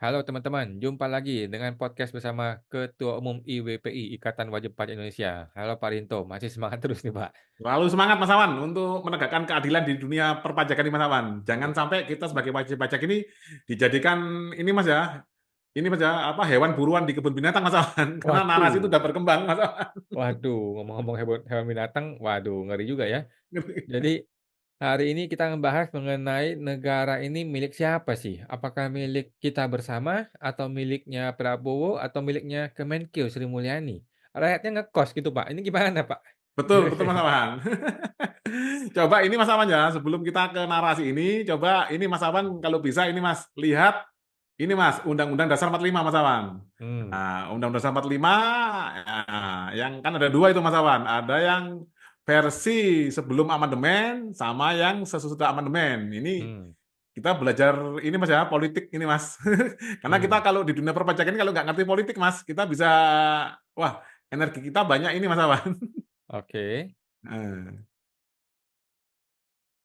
Halo teman-teman, jumpa lagi dengan podcast bersama Ketua Umum IWPI, Ikatan Wajib Pajak Indonesia. Halo Pak Rinto, masih semangat terus nih Pak. Selalu semangat Mas Awan untuk menegakkan keadilan di dunia perpajakan ini Mas Awan. Jangan sampai kita sebagai wajib pajak ini dijadikan ini Mas ya, apa hewan buruan di kebun binatang Mas Awan. Karena narasi itu Waduh, udah berkembang Mas Awan. waduh, ngomong-ngomong hewan, hewan binatang, waduh ngeri juga ya. Jadi hari ini kita membahas mengenai negara ini milik siapa sih? Apakah milik kita bersama, atau miliknya Prabowo, atau miliknya Kemenkeu Sri Mulyani? Rakyatnya ngekos gitu Pak, ini gimana Pak? Betul, betul Mas Awan. Coba ini Mas Awan ya, sebelum kita ke narasi ini, coba ini Mas Awan kalau bisa ini Mas, lihat ini Mas, Undang-Undang Dasar 45 Mas Awan. Hmm, Nah, Undang-Undang Dasar 45, yang kan ada dua itu Mas Awan. Ada yang versi sebelum amandemen sama yang sesudah amandemen. Ini hmm, kita belajar ini Mas ya, politik ini Mas. Karena kita hmm. kalau di dunia perpajakan ini kalau nggak ngerti politik Mas, kita bisa, wah energi kita banyak ini Mas Awan. Oke. Nah,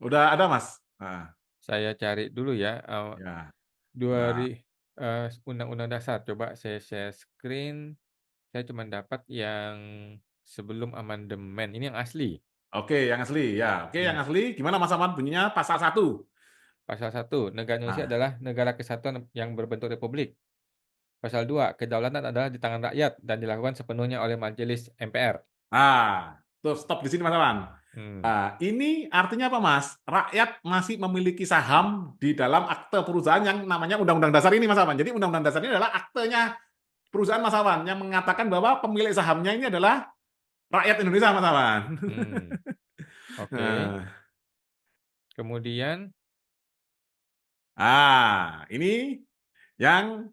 udah ada Mas? Nah, Saya cari dulu ya. ya. Dua Nah, ri Undang-Undang Dasar, coba saya share screen, saya cuma dapat yang sebelum amandemen, ini yang asli. oke yang asli ya. Oke yang Nah, asli gimana Mas Aman bunyinya pasal satu. pasal 1, negara Indonesia Nah, adalah negara kesatuan yang berbentuk republik. Pasal 2, kedaulatan adalah di tangan rakyat dan dilakukan sepenuhnya oleh majelis MPR. tuh stop di sini Mas Aman. Mmm, Nah, ini artinya apa Mas? Rakyat masih memiliki saham di dalam akte perusahaan yang namanya Undang-Undang Dasar ini Mas Aman. Jadi Undang-Undang Dasar ini adalah aktenya perusahaan Mas Aman yang mengatakan bahwa pemilik sahamnya ini adalah rakyat Indonesia Mas Aman. mmm, oke. Nah, Kemudian ini yang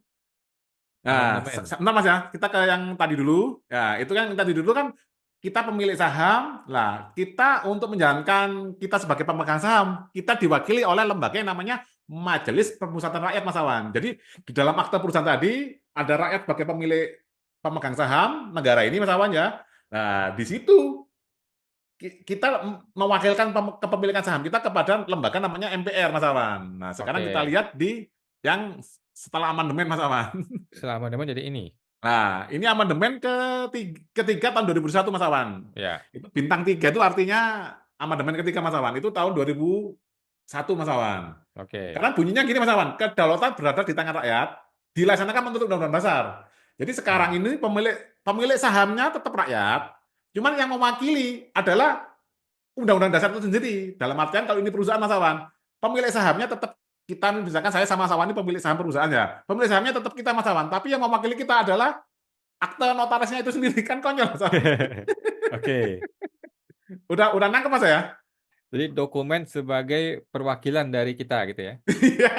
amandemen. bentar Mas ya, kita ke yang tadi dulu. Ya, itu kan yang tadi dulu kan kita pemilik saham. Lah, kita untuk menjalankan kita sebagai pemegang saham, kita diwakili oleh lembaga yang namanya Majelis Permusyawaratan Rakyat Mas Awan. Jadi di dalam akta perusahaan tadi ada rakyat sebagai pemilik pemegang saham negara ini Mas Awan ya. Nah, di situ kita mewakilkan kepemilikan saham kita kepada lembaga namanya MPR Mas Awan. Nah, sekarang kita Oke, lihat di yang setelah amandemen Mas Awan. setelah amandemen jadi ini? Nah, ini amandemen ketiga tahun 2001 Mas Awan. Ya, Itu bintang 3 itu artinya amandemen ketiga Mas Awan. Itu tahun 2001 Mas Awan. oke, Karena bunyinya gini Mas Awan, kedaulatan berada di tangan rakyat, dilaksanakan menurut Undang-Undang Dasar. Jadi sekarang mmm, ini pemilik pemilik sahamnya tetap rakyat, cuman yang mewakili adalah Undang-Undang Dasar itu sendiri. Dalam artian kalau ini perusahaan Mas Awan, pemilik sahamnya tetap kita, misalkan saya sama Mas Awan ini pemilik saham perusahaan ya. Pemilik sahamnya tetap kita Mas Awan, tapi yang mewakili kita adalah akte notarisnya itu sendiri kan konyol Mas. oke. Udah nangkep Mas ya? Jadi dokumen sebagai perwakilan dari kita gitu ya? Iya.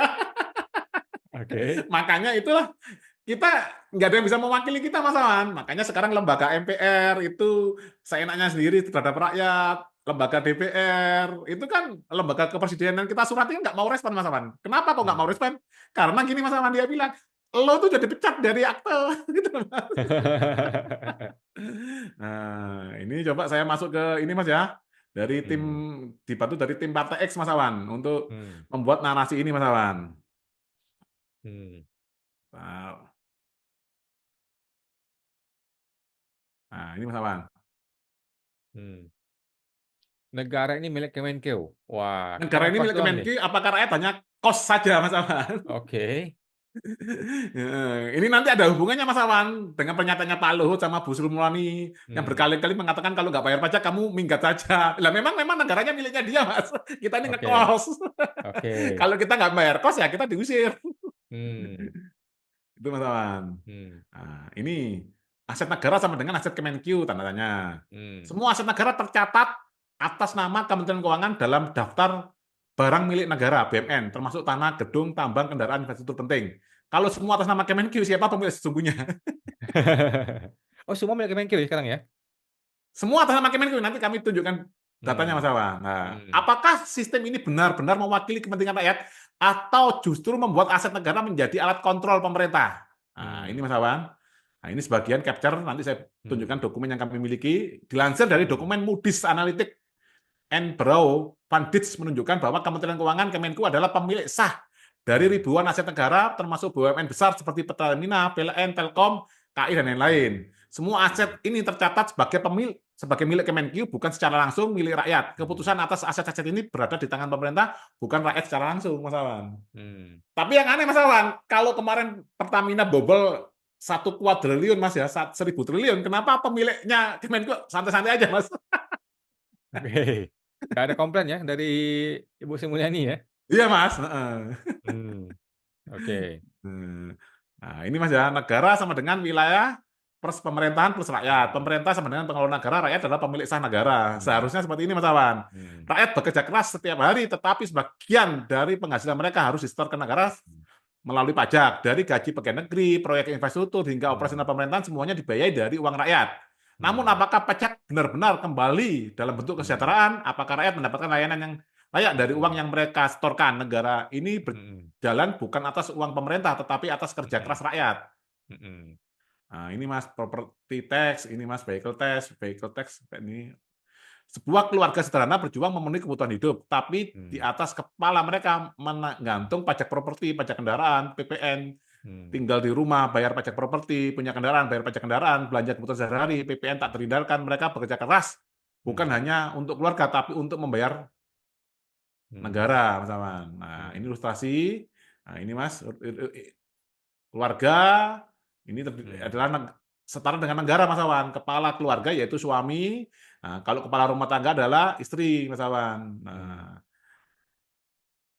Oke. Makanya itulah kita nggak ada yang bisa mewakili kita Mas Awan. Makanya sekarang lembaga MPR itu seenaknya sendiri terhadap rakyat. Lembaga DPR itu kan lembaga kepresidenan kita suratnya nggak mau respon Mas Awan. Kenapa kok nggak mau Mmm. respon? Karena gini Mas Awan dia bilang, lo tuh udah dipecat dari akte gitu Mas. Nah, ini coba saya masuk ke ini Mas ya. Dari tim Mmm, dibantu dari tim Partai X Mas Awan untuk mmm, membuat narasi ini Mas Awan. mmm, Nah, nah, ini Mas Awan. mmm. Negara ini milik Kemenkeu. Wah, kita Negara ini ngekos milik doang nih? Kemenki, apakah rakyat hanya kos saja Mas Awan? Oke. Ini nanti ada hubungannya Mas Awan dengan pernyataannya Pak Luhut sama Bu Sri Mulyani yang Mmm, berkali-kali mengatakan kalau nggak bayar pajak kamu minggat saja. Lah memang negaranya miliknya dia Mas. Kita ini oke, ngekos. oke. Kalau kita nggak bayar kos ya kita diusir. Mmm, Itu Mas Awan. mmm, Nah, ini aset negara sama dengan aset Kemenkyu tanda tanya. mmm, Semua aset negara tercatat atas nama Kementerian Keuangan dalam daftar barang milik negara (BMN), termasuk tanah, gedung, tambang, kendaraan, infrastruktur penting. Kalau semua atas nama Kemenkyu, siapa pemilik sesungguhnya? Oh, semua milik Kemenkeu ya sekarang ya? Semua atas nama Kemenkyu. Nanti kami tunjukkan datanya Mas Mmm, Awan. Nah, mmm, apakah sistem ini benar-benar mewakili kepentingan rakyat atau justru membuat aset negara menjadi alat kontrol pemerintah? Nah, ini mmm, Mas Awan. Nah, ini sebagian capture, nanti saya tunjukkan mmm, dokumen yang kami miliki. Dilansir dari mmm, dokumen Moody's Analytics and Bureau Van Dijk menunjukkan bahwa Kementerian Keuangan Kemenku adalah pemilik sah dari Hmm. ribuan aset negara, termasuk BUMN besar seperti Pertamina, PLN, Telkom, KAI, dan lain-lain. Semua aset ini tercatat sebagai milik Kemenkyu, bukan secara langsung milik rakyat. Hmm. Keputusan atas aset-aset ini berada di tangan pemerintah, bukan rakyat secara langsung, Mas Awan. Hmm. Tapi yang aneh, Mas Awan, kalau kemarin Pertamina bobol 1 kuadriliun, Mas ya, 1.000 triliun, kenapa pemiliknya Kemenkyu santai-santai aja, Mas? Oke. Nggak ada komplain ya dari Ibu Sri Mulyani ya? Iya, Mas. Heeh. Hmm. Oke. Nah, ini Mas ya, negara sama dengan wilayah plus pemerintahan plus rakyat. Hmm. Pemerintah sama dengan pengelola negara, rakyat adalah pemilik sah negara. Hmm. Seharusnya seperti ini, Mas Awan. Hmm. Rakyat bekerja keras setiap hari, tetapi sebagian dari penghasilan mereka harus disetor ke negara melalui pajak. Dari gaji pegawai negeri, proyek infrastruktur, hingga operasional Hmm. pemerintahan semuanya dibiayai dari uang rakyat. Namun Hmm. apakah pajak benar-benar kembali dalam bentuk Hmm. kesejahteraan? Apakah rakyat mendapatkan layanan yang layak dari uang Hmm. yang mereka setorkan? Negara ini Hmm. berjalan bukan atas uang pemerintah, tetapi atas kerja Hmm. keras rakyat. Hmm. Nah, ini Mas, property tax, ini Mas, vehicle tax, ini sebuah keluarga sederhana berjuang memenuhi kebutuhan hidup, tapi di Hmm. atas kepala mereka menggantung pajak properti, pajak kendaraan, PPN, Hmm. tinggal di rumah, bayar pajak properti, punya kendaraan, bayar pajak kendaraan, belanja kebutuhan sehari-hari, PPN tak terhindarkan, mereka bekerja keras, bukan Hmm. hanya untuk keluarga, tapi untuk membayar Hmm. negara, Mas Aman. Nah, ini Hmm. ilustrasi. Nah, ini Mas, keluarga ini Hmm. adalah setara dengan negara, Mas Awan. Kepala keluarga yaitu suami. Nah, kalau kepala rumah tangga adalah istri, Mas Awan. Hmm. Nah,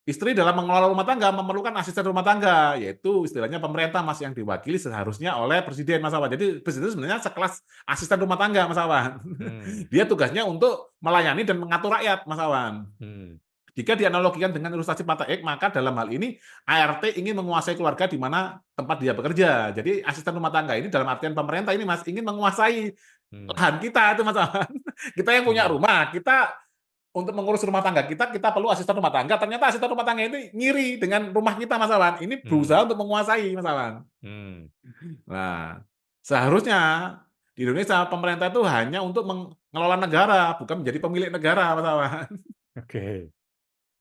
istri dalam mengelola rumah tangga memerlukan asisten rumah tangga, yaitu istilahnya pemerintah, Mas, yang diwakili seharusnya oleh presiden, Mas Awan. Jadi presiden sebenarnya sekelas asisten rumah tangga, Mas Awan. Hmm. Dia tugasnya untuk melayani dan mengatur rakyat, Mas Awan. Hmm. Jika dianalogikan dengan ilustrasi Pak Taek, maka dalam hal ini ART ingin menguasai keluarga di mana tempat dia bekerja. Jadi asisten rumah tangga ini dalam artian pemerintah ini, Mas, ingin menguasai Hmm. lahan kita itu, Mas. Kita yang punya Hmm. rumah, kita untuk mengurus rumah tangga kita perlu asisten rumah tangga. Ternyata asisten rumah tangga ini ngiri dengan rumah kita, Mas Awan. Ini Hmm. berusaha untuk menguasai, Mas Awan. Hmm. Nah, seharusnya di Indonesia pemerintah itu hanya untuk mengelola negara, bukan menjadi pemilik negara, Mas Awan. Oke.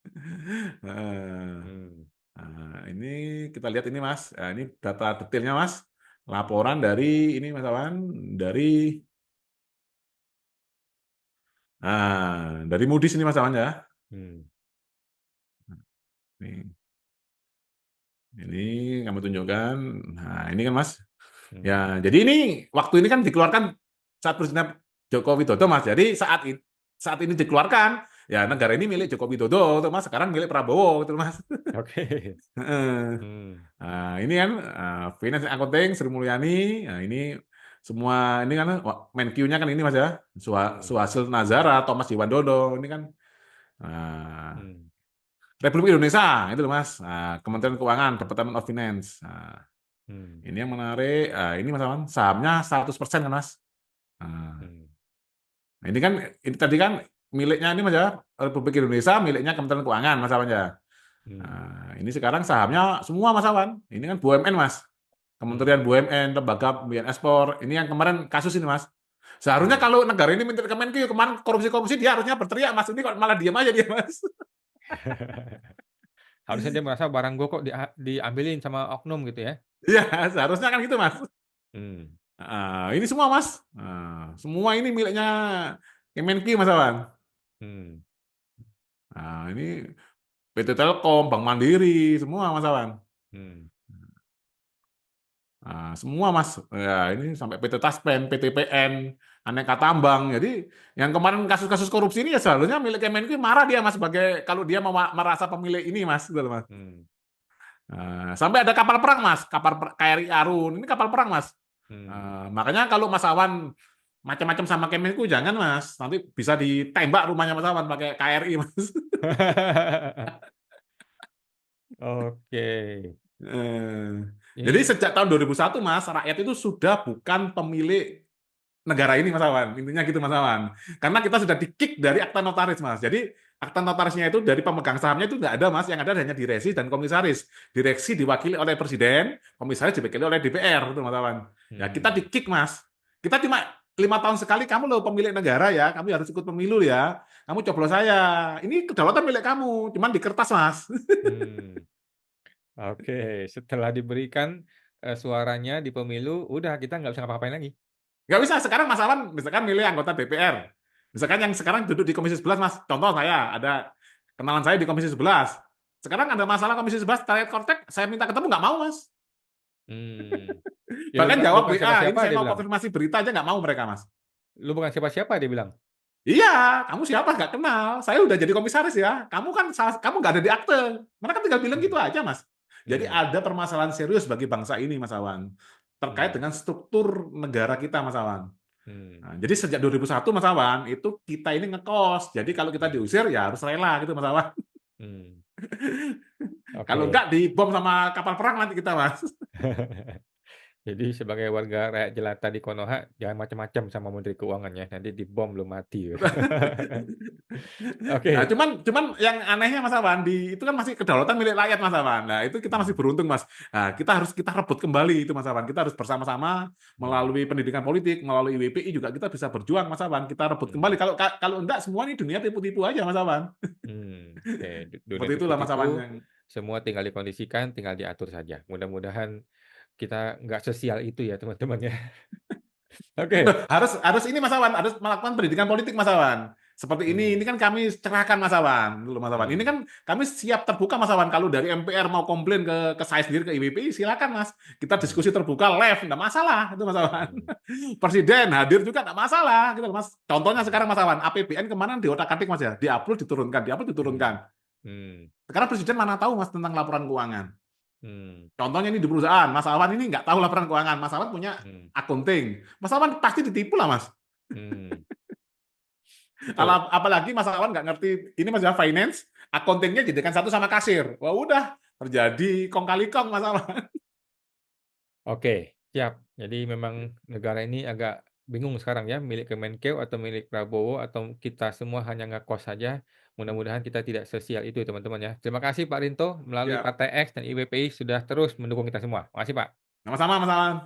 Heeh. Hmm. Nah, ini kita lihat ini Mas, nah, ini data detailnya Mas, laporan dari ini Mas Awan, dari dari Moody's ini Mas Awan ya. Hmm. Nih, ini kami tunjukkan. Nah, ini kan Mas. Hmm. Ya, jadi ini waktu ini kan dikeluarkan saat Presiden Joko Widodo Mas. Jadi saat ini dikeluarkan, ya negara ini milik Joko Widodo, tuh Mas. Sekarang milik Prabowo, gitu Mas. Oke. Heeh. Hmm. Nah, ini kan Finance and Accounting Sri Mulyani. Nah, ini semua ini kan Menkyu-nya kan ini Mas ya. Hmm. Suhasil Nazara, Thomas Jiwandono, ini kan Hmm. Republik Indonesia itu loh Mas. Nah, Kementerian Keuangan, Department of Finance. Nah, Hmm. ini yang menarik. Ini Mas Aman, sahamnya 100% kan Mas. Nah, Hmm. ini kan ini tadi kan miliknya ini Mas ya, Republik Indonesia, miliknya Kementerian Keuangan Mas Awan ya. Hmm. Nah, ini sekarang sahamnya semua Mas Awan. Ini kan BUMN Mas. Hmm. Kementerian BUMN, Lembaga Pembiayaan Ekspor. Ini yang kemarin kasus ini Mas. Seharusnya Hmm. kalau negara ini minta Kemenkyu kemarin korupsi-korupsi dia harusnya berteriak Mas. Ini kok malah diam aja dia Mas. Harusnya dia merasa barang gua kok diambilin sama oknum gitu ya? Iya, seharusnya kan gitu Mas. Hmm. Ini semua Mas. Semua ini miliknya Kemenkyu Mas Awan. Hmm. Ini PT Telkom, Bank Mandiri, semua Mas Awan. Hmm. Semua Mas, ya ini sampai PT Taspen, PT PN, Aneka Tambang. Jadi yang kemarin kasus-kasus korupsi ini ya seharusnya milik Kemenkyu marah dia Mas sebagai kalau dia merasa pemilik ini Mas, gitu loh Mas. Hmm. Sampai ada kapal perang Mas, KRI Arun, ini kapal perang Mas. Hmm. Makanya kalau Mas Awan macam-macam sama Kemenkyu jangan Mas, nanti bisa ditembak rumahnya Mas Awan pakai KRI Mas. Oke. Eh, Jadi Ini sejak tahun 2001 Mas, rakyat itu sudah bukan pemilik negara ini Mas Awan. Intinya gitu Mas Awan. Karena kita sudah di-kick dari akta notaris Mas. Jadi akta notarisnya itu dari pemegang sahamnya itu nggak ada Mas. Yang ada hanya direksi dan komisaris. Direksi diwakili oleh presiden, komisaris diwakili oleh DPR itu Mas Awan. Ya kita hmm. di-kick Mas. Kita cuma 5 tahun sekali kamu loh pemilik negara ya, kamu harus ikut pemilu ya. Kamu coblos saya. Ini kedaulatan milik kamu, cuman di kertas Mas. Hmm. Oke, setelah diberikan, suaranya di pemilu, udah kita nggak bisa ngapa-ngapain lagi? Nggak bisa, sekarang Mas Awan misalkan milih anggota DPR. Misalkan yang sekarang duduk di Komisi 11, Mas. Contoh saya, ada kenalan saya di Komisi 11. Sekarang ada masalah Komisi 11 terkait Kortek, saya minta ketemu, nggak mau, Mas. Mmm, ya Bahkan lu jawab bukan WA, ini siapa-siapa saya dia mau bilang, konfirmasi berita aja nggak mau mereka, Mas. "Lu bukan siapa-siapa," dia bilang. Iya, kamu siapa? Nggak kenal. Saya udah jadi komisaris ya. Kamu kan kamu nggak ada di akte. Mereka tinggal bilang gitu Mmm, aja, Mas. Jadi mmm, ada permasalahan serius bagi bangsa ini, Mas Awan. Terkait mmm, dengan struktur negara kita, Mas Awan. mmm, Nah, jadi sejak 2001, Mas Awan, itu kita ini ngekos. Jadi kalau kita mmm, diusir ya harus rela gitu, Mas Awan. mmm, Kalau oke. enggak dibom sama kapal perang nanti kita, Mas. Jadi sebagai warga rakyat jelata di Konoha, jangan macam-macam sama Menteri Keuangan ya, nanti dibom lu mati. Nah, Oke. cuman cuman yang anehnya Mas Awan, itu kan masih kedaulatan milik rakyat, Mas Awan. Nah, itu kita masih Mmm, beruntung, Mas. Nah, kita rebut kembali itu, Mas Awan. Kita harus bersama-sama mmm, melalui pendidikan politik, melalui WPI juga kita bisa berjuang, Mas Awan. Kita rebut kembali. mmm, Kalau enggak semua ini dunia tipu-tipu aja, Mas Awan. oke, dunia Seperti itulah, Mas tipu-tipu, Awan, yang semua tinggal dikondisikan, tinggal diatur saja. Mudah-mudahan kita nggak sesial itu ya teman-teman ya. Oke, harus harus ini, Mas Awan, harus melakukan pendidikan politik, Mas Awan. Seperti ini mmm, kan kami cerahkan, Mas Awan, dulu, Mas Awan. Ini mmm, kan kami siap terbuka, Mas Awan. Kalau dari MPR mau komplain ke saya sendiri, ke IWPI, silakan, Mas. Kita mmm, diskusi terbuka, live, nggak masalah, itu, Mas Awan. mmm, Presiden hadir juga nggak masalah, gitu, Mas. Contohnya mmm, sekarang, Mas Awan, APBN kemana diotak-atik, Mas ya, diupload diturunkan, diupload mmm, diturunkan. mmm, Sekarang Presiden mana tahu, Mas, tentang laporan keuangan. mmm, Contohnya ini di perusahaan, Mas Awan ini nggak tahu laporan keuangan, Mas Awan punya mmm, akunting. Mas Awan pasti ditipu lah, Mas. mmm, betul. Apalagi Mas Awan nggak ngerti ini Mas ya finance, accounting-nya jadikan satu sama kasir. Wah udah terjadi kong kali kong Mas Awan. Oke, siap. Jadi memang negara ini agak bingung sekarang ya, milik Kemenkeu atau milik Prabowo atau kita semua hanya ngekos saja. Mudah-mudahan kita tidak sesial itu teman-teman ya. Terima kasih Pak Rinto melalui Siap. Partai X dan IWPI sudah terus mendukung kita semua. Makasih Pak. Sama-sama Mas Awan.